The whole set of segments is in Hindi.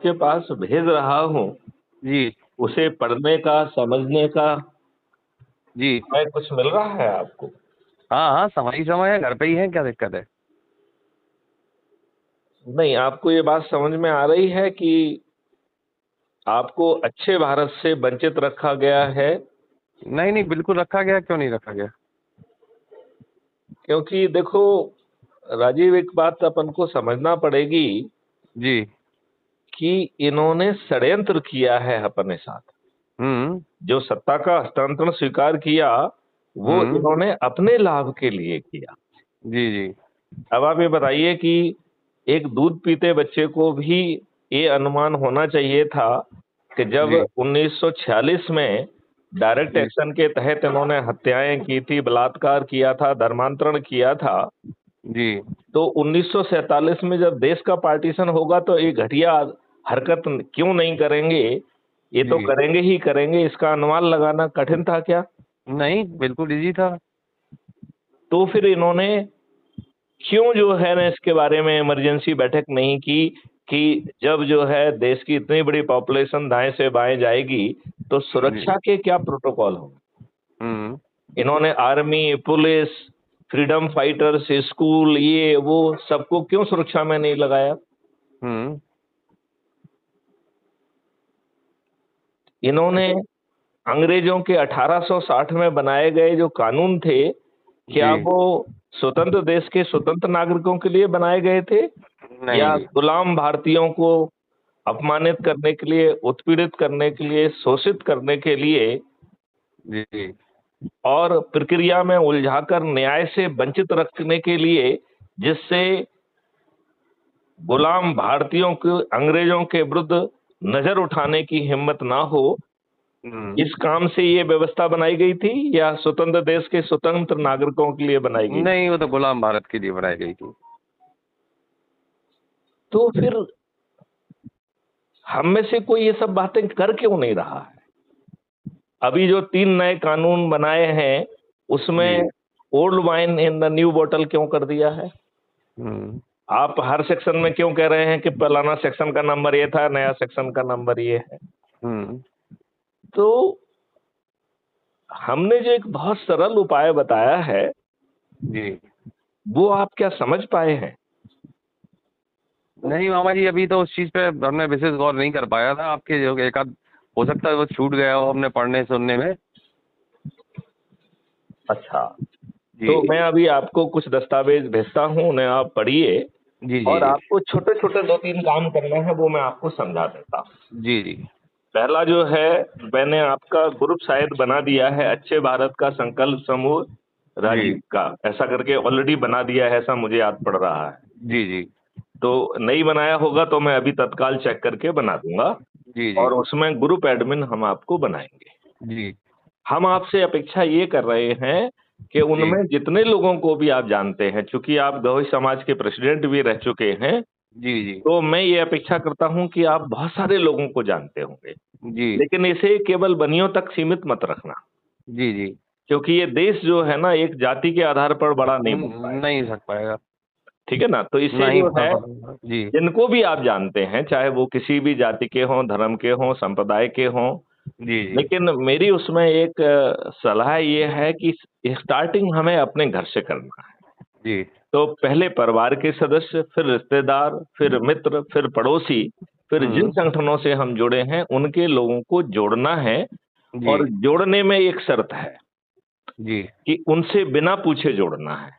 आपके पास भेज रहा हूँ, जी उसे पढ़ने का, समझने का जी। समय कुछ मिल रहा है आपको? हाँ हाँ, समय ही समय है, घर पे ही है, क्या दिक्कत है? नहीं, आपको ये बात समझ में आ रही है कि आपको अच्छे भारत से वंचित रखा गया है? नहीं नहीं, बिल्कुल रखा गया, क्यों नहीं रखा गया? क्योंकि देखो राजीव, एक बात अपन को समझना पड़ेगी जी। कि इन्होंने षड्यंत्र किया है अपने साथ। हम्म जो सत्ता का हस्तांतरण स्वीकार किया, वो हम्म। इन्होंने अपने लाभ के लिए किया। जी जी अब आप ये बताइए कि एक दूध पीते बच्चे को भी ये अनुमान होना चाहिए था कि जब जी 1946 में डायरेक्ट जी एक्शन के तहत इन्होंने हत्याएं की थी, बलात्कार किया था, धर्मांतरण किया था, जी तो 1947 में जब देश का पार्टीशन होगा तो ये घटिया हरकत क्यों नहीं करेंगे? ये तो जी। करेंगे ही करेंगे, इसका अनुमान लगाना कठिन था क्या? नहीं, बिल्कुल इजी था। तो फिर इन्होंने क्यों जो है ना इसके बारे में इमरजेंसी बैठक नहीं की कि जब जो है देश की इतनी बड़ी पॉपुलेशन दाएं से बाएं जाएगी तो जी। सुरक्षा के क्या प्रोटोकॉल होंगे? हम्म इन्होंने army, police, freedom fighters, school, ये वो सबको क्यों सुरक्षा में नहीं लगाया? हम्म। इन्होंने अंग्रेजों के 1860 में बनाए गए जो कानून थे, क्या जी। वो स्वतंत्र देश के स्वतंत्र नागरिकों के लिए बनाए गए थे नहीं या जी। गुलाम भारतीयों को अपमानित करने के लिए, उत्पीड़ित करने के लिए, शोषित करने के लिए जी जी। और प्रक्रिया में उलझाकर न्याय से वंचित रखने के लिए, जिससे गुलाम भारतीयों को अंग्रेजों के विरुद्ध नजर उठाने की हिम्मत ना हो? हम्म। इस काम से ये व्यवस्था बनाई गई थी या स्वतंत्र देश के स्वतंत्र नागरिकों के लिए बनाई गई? नहीं, वो तो गुलाम भारत के लिए बनाई गई थी। तो फिर हम में से कोई ये सब बातें कर क्यों नहीं रहा है? अभी जो 3 नए कानून बनाए हैं, जी। उसमें old wine in the new bottle क्यों कर दिया है? हम्म आप हर सेक्शन में क्यों कह रहे हैं कि फलाना सेक्शन का नंबर ये था, नया सेक्शन का नंबर ये है? हम्म। तो हमने जो एक बहुत सरल उपाय बताया है, जी। वो आप क्या समझ पाए हैं? नहीं मामा जी, अभी तो उस चीज पे हमने विशेष गौर नहीं कर पाया था। आपके जो एक आध हो सकता है वो छूट गया हो हमने पढ़ने सुनने में। अच्छा, तो जी मैं अभी आपको कुछ दस्तावेज भेजता हूँ, उन्हें आप पढ़िए जी जी और जी आपको छोटे छोटे 2-3 काम करने हैं, वो मैं आपको समझा देता हूँ। जी जी। पहला जो है, मैंने आपका ग्रुप शायद बना दिया है, अच्छे भारत का संकल्प समूह जी राजीव का, ऐसा करके ऑलरेडी बना दिया है, ऐसा मुझे याद पड़ रहा है। जी जी तो नहीं बनाया होगा तो मैं अभी तत्काल चेक करके बना दूंगा जी जी और उसमें ग्रुप एडमिन हम आपको बनाएंगे। जी हम आपसे अपेक्षा ये कर रहे हैं कि जी उनमें जितने लोगों को भी आप जानते हैं, चूंकि आप गौड़ समाज के प्रेसिडेंट भी रह चुके हैं, जी जी तो मैं ये अपेक्षा करता हूं कि आप बहुत सारे लोगों को जानते होंगे, जी लेकिन इसे केवल बनियों तक सीमित मत रखना, जी जी। क्योंकि ये देश जो है ना एक जाति के आधार पर बड़ा नहीं बन पाएगा। नहीं सक पाएगा। ठीक है ना? तो इसे नहीं जो बना है, पाएगा जी। जिनको भी आप जानते हैं, चाहे वो किसी भी जाति के हों, धर्म के हों, संप्रदाय के हों, जी जी लेकिन मेरी उसमें एक सलाह ये है कि स्टार्टिंग हमें अपने घर से करना है। जी तो पहले परिवार के सदस्य, फिर रिश्तेदार, फिर मित्र, फिर पड़ोसी, फिर जिन हम्म। संगठनों से हम जुड़े हैं उनके लोगों को जोड़ना है। जी और जोड़ने में एक शर्त है जी कि उनसे बिना पूछे जोड़ना है।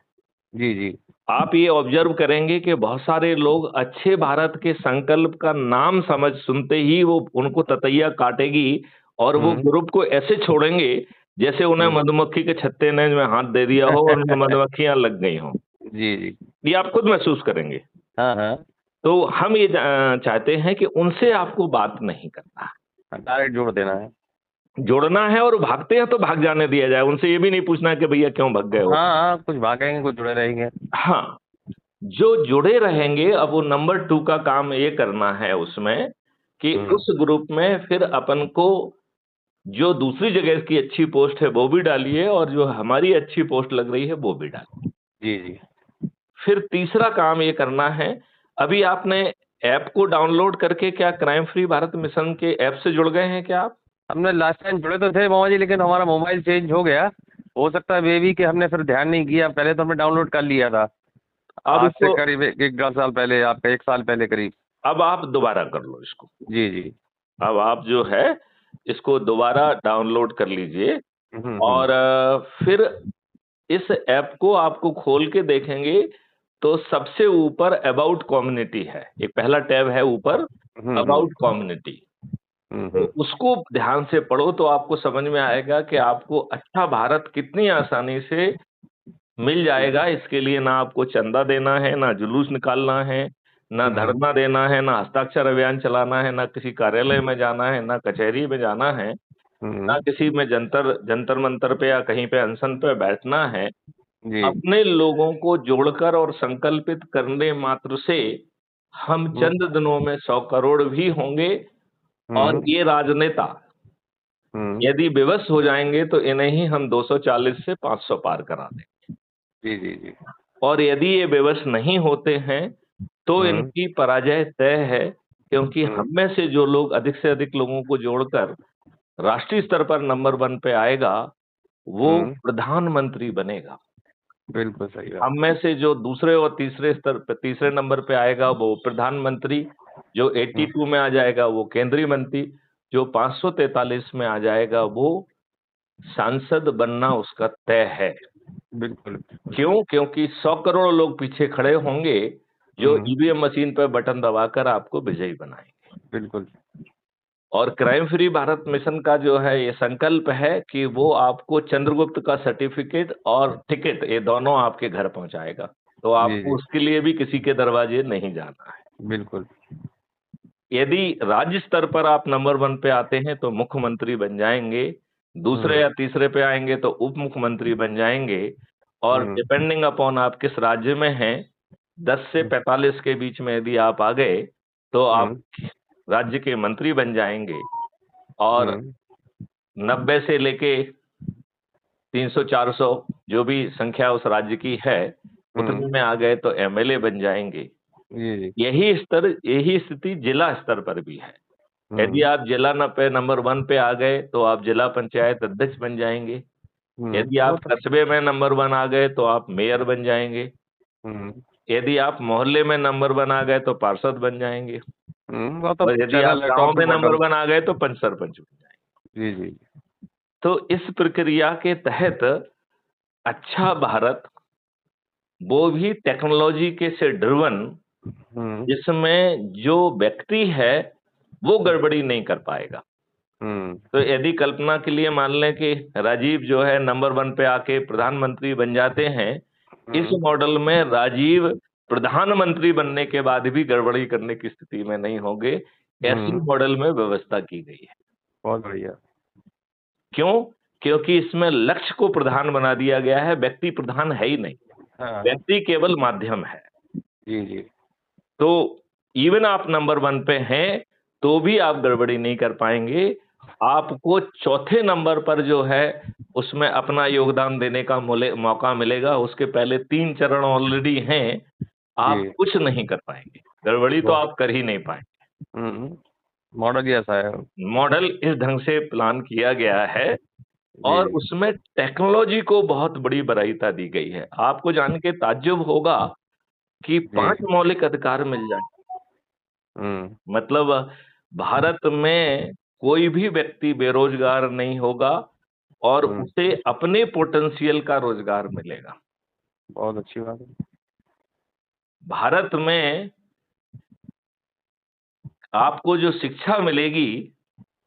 जी जी। आप ये ऑब्जर्व करेंगे कि बहुत सारे लोग अच्छे भारत के संकल्प का नाम समझ सुनते ही वो उनको ततैया काटेगी और वो हम्म ग्रुप को ऐसे छोड़ेंगे जैसे उन्हें हम्म। मधुमक्खी के छत्ते ने में हाथ दे दिया हो और उनमें मधुमक्खियां लग गई हों। जी जी। ये आप खुद महसूस करेंगे। हाँ हाँ। तो हम ये चाहते हैं कि उनसे आपको बात नहीं करना है, डायरेक्ट जोड़ देना है। जोड़ना है, और भागते हैं तो भाग जाने दिया जाए, उनसे ये भी नहीं पूछना है कि भैया क्यों भाग गए हो। हाँ हाँ, कुछ भागेंगे कुछ जुड़े रहेंगे। हाँ, जो जुड़े रहेंगे, अब वो नंबर 2 का काम ये करना है उसमें कि हम्म। उस ग्रुप में फिर अपन को जो दूसरी जगह की अच्छी पोस्ट है वो भी डालिए और जो हमारी अच्छी पोस्ट लग रही है वो भी डालिए। जी जी फिर तीसरा काम ये करना है, अभी आपने ऐप को डाउनलोड करके क्या क्राइम फ्री भारत मिशन के ऐप से जुड़ गए हैं क्या आप? हमने लास्ट टाइम जुड़े तो थे मामा जी, लेकिन हमारा मोबाइल चेंज हो गया। हो सकता है मे भी कि हमने फिर ध्यान नहीं किया। पहले तो हमने डाउनलोड कर लिया था, अब आज से इसको, करीब एक डेढ़ साल पहले, आपका 1 साल पहले करीब। अब आप दोबारा कर लो इसको। जी जी। अब आप जो है इसको दोबारा डाउनलोड कर लीजिए और हम्म। फिर इस ऐप को आपको खोल के देखेंगे तो सबसे ऊपर अबाउट कम्युनिटी है, एक पहला टैब है ऊपर, हम्म। About community. तो हम्म। उसको ध्यान से पढ़ो तो आपको समझ में आएगा कि आपको अच्छा भारत कितनी आसानी से मिल जाएगा। इसके लिए ना आपको चंदा देना है, ना जुलूस निकालना है, ना हम्म। धरना देना है, ना हस्ताक्षर अभियान चलाना है, ना किसी कार्यालय में जाना है, ना कचहरी में जाना है, ना हम्म। किसी में जंतर जंतर मंतर पे या कहीं पे अनशन पे बैठना है। जी। अपने लोगों को जोड़कर और संकल्पित करने मात्र से हम हम्म। चंद दिनों में 100 करोड़ भी होंगे। और हम्म। ये राजनेता हम्म। यदि विवश हो जाएंगे तो इन्हें ही हम 240 से 500 पार करा दें। जी जी जी। और यदि ये विवश नहीं होते हैं तो हम्म। इनकी पराजय तय है, क्योंकि हम्म। हम में से जो लोग अधिक से अधिक लोगों को जोड़कर राष्ट्रीय स्तर पर नंबर 1 पे आएगा वो हम्म। प्रधानमंत्री बनेगा। बिल्कुल सही बात। हम में से जो दूसरे और तीसरे स्तर पे, तीसरे नंबर पे आएगा वो प्रधानमंत्री, जो हम्म। 82 में आ जाएगा वो केंद्रीय मंत्री, जो 543 में आ जाएगा वो सांसद बनना उसका तय है। बिल्कुल बिल्कुल। क्यों? क्योंकि 100 करोड़ लोग पीछे खड़े होंगे जो हम्म। ईवीएम मशीन पर बटन दबाकर आपको विजयी बनाएंगे। बिल्कुल। और क्राइम फ्री भारत मिशन का जो है ये संकल्प है कि वो आपको चंद्रगुप्त का सर्टिफिकेट और टिकट ये दोनों आपके घर पहुंचाएगा। तो जी आपको जी। उसके लिए भी किसी के दरवाजे नहीं जाना है। बिल्कुल। यदि राज्य स्तर पर आप नंबर 1 पे आते हैं तो मुख्यमंत्री बन जाएंगे, दूसरे हम्म। या तीसरे पे आएंगे तो उप मुख्यमंत्री बन जाएंगे। और हम्म। डिपेंडिंग अपॉन आप किस राज्य में हैं, 10 से 45 के बीच में यदि आप आ गए तो आप हम्म। राज्य के मंत्री बन जाएंगे। और हम्म। 90 से लेके 300-400 जो भी संख्या उस राज्य की है हम्म। उतने में आ गए तो एमएलए बन जाएंगे। जी जी। यही स्थिति जिला स्तर पर भी है। यदि हम्म। आप जिला न पे नंबर 1 पे आ गए तो आप जिला पंचायत अध्यक्ष बन जाएंगे। यदि वो आप तो। कस्बे में नंबर 1 आ गए तो आप मेयर बन जाएंगे। हम्म। यदि आप मोहल्ले में नंबर 1 आ गए तो पार्षद बन जाएंगे। वो तो और यदि आप चैनल है गांव टॉप टू में नंबर बॉटम। 1 आ गए तो पंच सरपंच बन जाएंगे। जी जी। तो इस प्रक्रिया के तहत अच्छा भारत वो भी टेक्नोलॉजी के से ड्रिवन, हम्म। जिसमें जो व्यक्ति है वो गड़बड़ी नहीं कर पाएगा। हम्म। तो यदि कल्पना के लिए मान लें कि राजीव जो है नंबर 1 पे आके प्रधानमंत्री बन जाते हैं, इस हम्म। मॉडल में राजीव प्रधानमंत्री बनने के बाद भी गड़बड़ी करने की स्थिति में नहीं होंगे। ऐसी हम्म। मॉडल में व्यवस्था की गई है। बहुत बढ़िया। क्यों? क्योंकि इसमें लक्ष्य को प्रधान बना दिया गया है, व्यक्ति प्रधान है ही नहीं। हाँ। व्यक्ति केवल माध्यम है। जी जी। तो इवन आप नंबर 1 पे हैं तो भी आप गड़बड़ी नहीं कर पाएंगे। आपको चौथे नंबर पर जो है उसमें अपना योगदान देने का मौका मिलेगा। उसके पहले 3 चरण ऑलरेडी हैं। आप जी। कुछ नहीं कर पाएंगे, गड़बड़ी तो बहुत। आप कर ही नहीं पाएंगे। हम्म। मॉडल ही ऐसा है। मॉडल इस ढंग से प्लान किया गया है जी और जी। उसमें टेक्नोलॉजी को बहुत बड़ी वरीयता दी गई है। आपको जान के ताज्जुब होगा कि जी। 5 मौलिक अधिकार मिल जाए। हम्म। मतलब भारत में कोई भी व्यक्ति बेरोजगार नहीं होगा और हम्म। उसे अपने पोटेंशियल का रोजगार मिलेगा। बहुत अच्छी बात है। भारत में आपको जो शिक्षा मिलेगी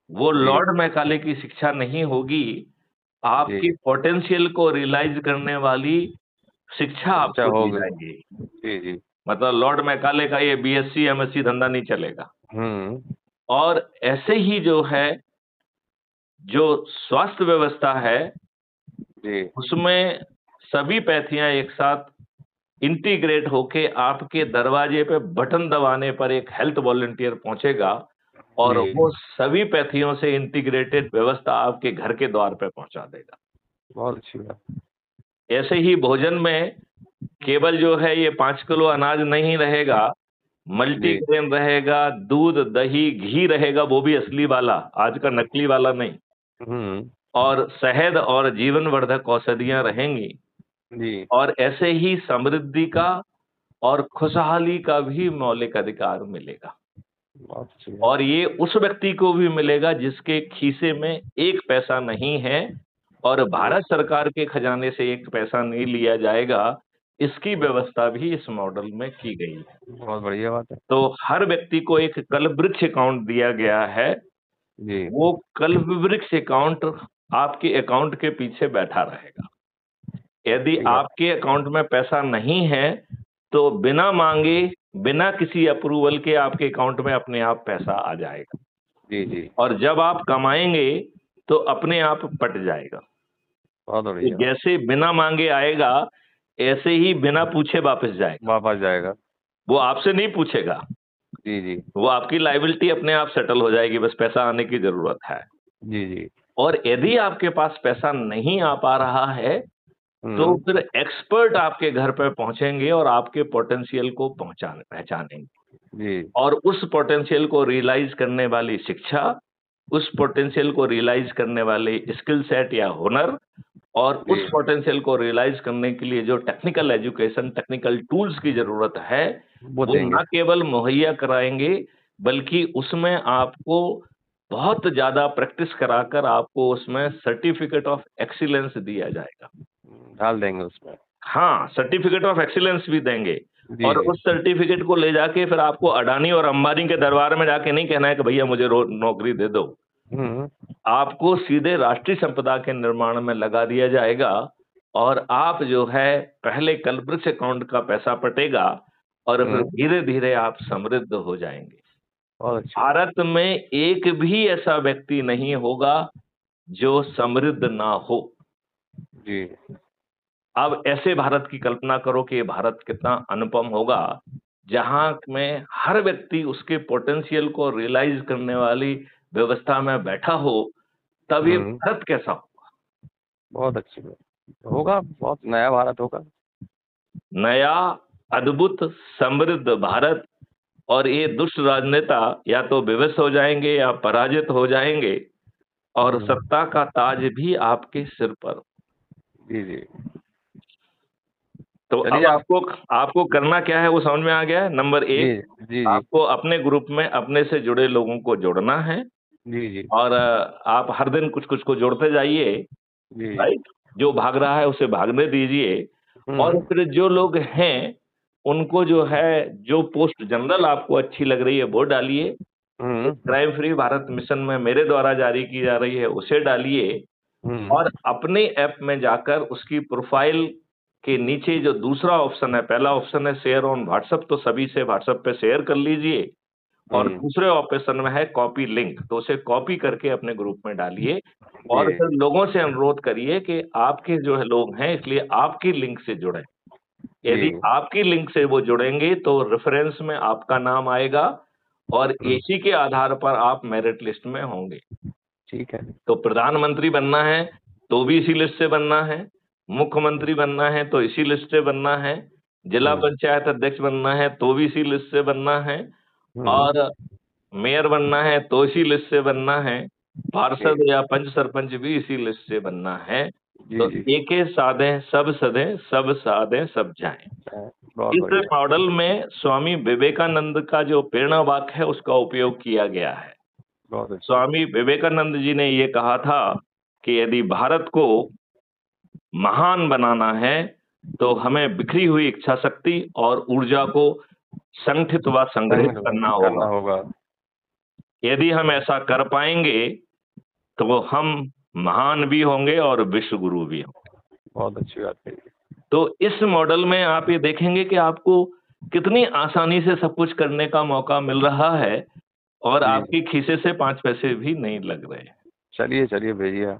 वो जी। लॉर्ड मैकाले की शिक्षा नहीं होगी। जी। आपकी पोटेंशियल को रियलाइज करने वाली शिक्षा अच्छा आपको हो दी गए। जाएगी। जी जी। मतलब लॉर्ड मैकाले का ये बीएससी एमएससी धंधा नहीं चलेगा। हम्म। और ऐसे ही जो है जो स्वास्थ्य व्यवस्था है जी उसमें सभी पैथियां एक साथ इंटीग्रेट होके आपके दरवाजे पे बटन दबाने पर एक हेल्थ वॉलंटियर पहुंचेगा और जी। वो सभी पैथियों से इंटीग्रेटेड व्यवस्था आपके घर के द्वार पे पहुंचा देगा। बहुत अच्छी बात। ऐसे ही भोजन में केवल जो है ये 5 किलो अनाज नहीं रहेगा। जी। मल्टीग्रेन रहेगा, दूध, दही, घी रहेगा, वो भी असली वाला, आज का नकली वाला नहीं। हम्म। और शहद और जीवनवर्धक औषधियां रहेंगी। जी। और ऐसे ही समृद्धि का और खुशहाली का भी मौलिक अधिकार मिलेगा। बहुत अच्छी है। और ये उस व्यक्ति को भी मिलेगा जिसके खीसे में एक पैसा नहीं है और जी। भारत सरकार के खजाने से एक पैसा नहीं लिया जाएगा, इसकी व्यवस्था भी इस मॉडल में की गई है। बहुत बढ़िया बात है। तो हर व्यक्ति को एक कल्पवृक्ष अकाउंट दिया गया है, जी। वो कल्पवृक्ष अकाउंट आपके अकाउंट के पीछे बैठा रहेगा। यदि ठीक है। आपके अकाउंट में पैसा नहीं है, तो बिना मांगे, बिना किसी अप्रूवल के आपके अकाउंट में अपने आप पैसा आ जाएगा। जी। जी। और जब आप कमाएंगे तो अपने आप पट जाएगा। बहुत तो बढ़िया। जैसे बिना मांगे आएगा, ऐसे ही बिना पूछे वापस जाएगा। वापस जाएगा। वो आपसे नहीं पूछेगा, जी। जी। वो आपकी लायबिलिटी अपने आप सेटल हो जाएगी, बस पैसा आने की जरूरत है। जी। जी। और यदि आपके पास पैसा नहीं आ पा रहा है, तो फिर एक्सपर्ट आपके घर पे पहुंचेंगे और आपके पोटेंशियल को पहचानेंगे। जी। और उस पोटेंशियल को रियलाइज करने वाली शिक्षा, उस पोटेंशियल को रियलाइज करने वाले स्किल सेट या हुनर, और उस जी। पोटेंशियल को रियलाइज करने के लिए जो टेक्निकल एजुकेशन, टेक्निकल टूल्स की जरूरत है, वो वो देंगे। ना केवल मुहैया कराएंगे, बल्कि उसमें आपको बहुत ज्यादा प्रैक्टिस कराकर आपको उसमें सर्टिफिकेट ऑफ एक्सीलेंस दिया जाएगा। डाल देंगे उसमें। हाँ, सर्टिफिकेट ऑफ एक्सीलेंस भी देंगे। जी। और जी। उस सर्टिफिकेट को ले जाके फिर आपको अडानी और अंबानी के दरबार में जाके नहीं कहना है कि भैया मुझे नौकरी दे दो। हम्म। आपको सीधे राष्ट्रीय संपदा के निर्माण में लगा दिया जाएगा और आप जो है पहले कल्पवृक्ष अकाउंट का पैसा पटेगा और फिर धीरे धीरे आप समृद्ध हो जाएंगे। बहुत अच्छी बात। भारत में एक भी ऐसा व्यक्ति नहीं होगा जो समृद्ध ना हो। जी। अब ऐसे भारत की कल्पना करो कि ये भारत कितना अनुपम होगा, जहां में हर व्यक्ति उसके पोटेंशियल को रियलाइज करने वाली व्यवस्था में बैठा हो, तब ये भारत कैसा हो? बहुत अच्छी बात होगा। बहुत नया भारत होगा। नया, अद्भुत, समृद्ध भारत। और ये दुष्ट राजनेता या तो विवश हो जाएंगे या पराजित हो जाएंगे और सत्ता का ताज भी आपके सिर पर। जी। जी। तो चलिए अब आप। आपको आपको करना क्या है वो समझ में आ गया है। नंबर जी। 1, जी। जी। आपको अपने ग्रुप में अपने से जुड़े लोगों को जोड़ना है। जी। जी। और आप हर दिन कुछ कुछ को जोड़ते जाइए, जी। राइट? जो भाग रहा है उसे भागने दीजिए। और फिर जो लोग हैं उनको जो है, जो पोस्ट जनरल आपको अच्छी लग रही है वो डालिए। क्राइम फ्री भारत मिशन में मेरे द्वारा जारी की जा रही है उसे डालिए। और अपने ऐप में जाकर उसकी प्रोफाइल के नीचे जो दूसरा ऑप्शन है, पहला ऑप्शन है शेयर ऑन व्हाट्सएप, तो सभी से व्हाट्सएप पे शेयर कर लीजिए। और दूसरे ऑप्शन में है कॉपी लिंक, तो उसे कॉपी करके अपने ग्रुप में डालिए। और फिर लोगों से अनुरोध करिए कि आपके जो है लोग हैं, इसलिए आपकी लिंक से जुड़ें। यदि आपकी लिंक से वो जुड़ेंगे तो रेफरेंस में आपका नाम आएगा और इसी के आधार पर आप मेरिट लिस्ट में होंगे। ठीक है। तो प्रधानमंत्री बनना है तो भी इसी लिस्ट से बनना है, मुख्यमंत्री बनना है तो इसी लिस्ट से बनना है, जिला पंचायत अध्यक्ष बनना है तो भी इसी लिस्ट से बनना है, और मेयर बनना है तो इसी लिस्ट से बनना है, पार्षद या पंच सरपंच भी इसी लिस्ट से बनना है। तो एके साधे सब सधे, सब साधे सब जाएं। बहुत इस बढ़िया। मॉडल में स्वामी विवेकानंद का जो प्रेरणा वाक्य है उसका उपयोग किया गया है। बहुत अच्छा। स्वामी विवेकानंद जी ने ये कहा था कि यदि भारत को महान बनाना है तो हमें बिखरी हुई इच्छा शक्ति और ऊर्जा को संगठित व संग्रहित करना होगा। यदि हम ऐसा कर पाएंगे तो हम महान भी होंगे और विश्व गुरु भी होंगे। बहुत अच्छी बात है। तो इस मॉडल में आप ये देखेंगे कि आपको कितनी आसानी से सब कुछ करने का मौका मिल रहा है और आपकी खीसे से 5 पैसे भी नहीं लग रहे। चलिए चलिए भेजिए।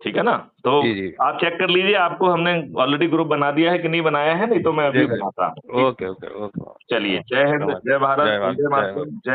ठीक है ना? तो आप चेक कर लीजिए, आपको हमने ऑलरेडी ग्रुप बना दिया है कि नहीं बनाया है, नहीं तो मैं अभी बनाता हूँ। Okay okay okay. चलिए, जय हिंद, जय भारत, वंदे मातरम, जय